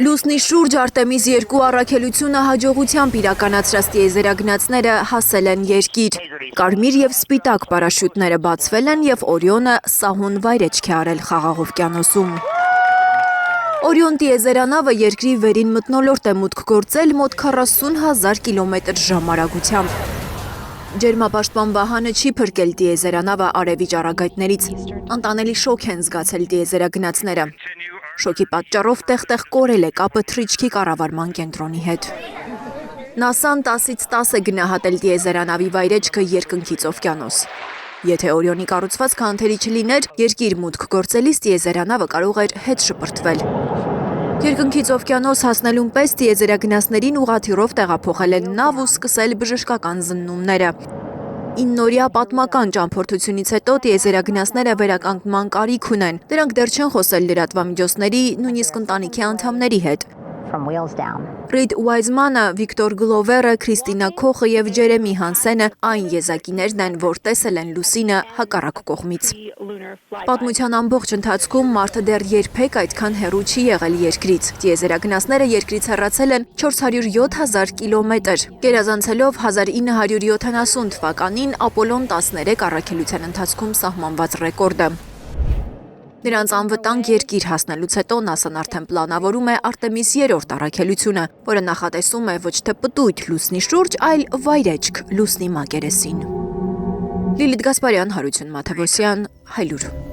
Լուսնի շուրջ Արտեմիս 2 առաքելությունը հաջողությամբ իրականացրած տիեզերագնացները հասել են երկիր։ Կարմիր և սպիտակ պարաշյուտները բացվել են և Օրիոնը սահուն վայրեջք է արել Խաղաղ օվկիանոսում։ Օրիոն տիեզերանավը երկրի վերին մթնոլորտ է մուտք գործել մոտ 40,000 կմ/ժ արագությամբ։ Ջերմապաշտպան վահանը չի փրկել տիեզերանավը արևի ճառագայթներից։ Անտանելի շոկ են զգացել տիեզերագնացները։ Շոկի պատճառով տեղ-տեղ կորել է կապը թռիչքի կառավարման կենտրոնի հետ։ ՆԱՍԱ-ն 10-ից 10 է գնահատել տիեզերանավի վայրեջքը երկնքից օվկիանոս։ Եթե Օրիոնի կառուցվածքը անթերի չլիներ, երկիր մուտք գործելիս տիեզերանավը կարող էր հետ շպրտվել։ Երկնքից օվկիանոս հասնելուն պես տիեզերագնացներին ուղղաթիռով տեղափոխել են նավ ու սկսել բժշկական զննումները։ 9-օրյա պատմական ճամփորդությունից հետո տիեզերագնացները վերականգնման կարիք ունեն։ Դրանք դեռ չեն խոսել լրատվամիջոցների, նույնիսկ ընտանիքի անդամների հետ։ Ռիդ Ուայզմանը, Վիկտոր Գլովերը, Քրիստինա Քոխը և Ջերեմի Հանսենը այն եզակիներն են, որ տեսել են լուսինը հակառակ կողմից։ Պատմության ամբողջ ընթացքում մարդը դեռ երբեք այդքան հեռու չի եղել երկրից։ Տիեզերագնացները երկրից հեռացել են 407,000 կիլոմետր, գերազանցելով 1970 թվականին Ապոլոն 13 առաքելության ընթացքում սահմանված ռեկորդը։ Նրանց անվտանգ երկիր հասնելուց հետո ՆԱՍԱ-ն արդեն պլանավորում է Արտեմիս 3-րդ առաքելությունը, որը նախատեսում է ոչ թե պտույտ լուսնի շուրջ, այլ վայրեջք լուսնի մակերեսին։ Լիլիթ Գասպարյան, Հարություն Մաթևոսյան, Հայլուր։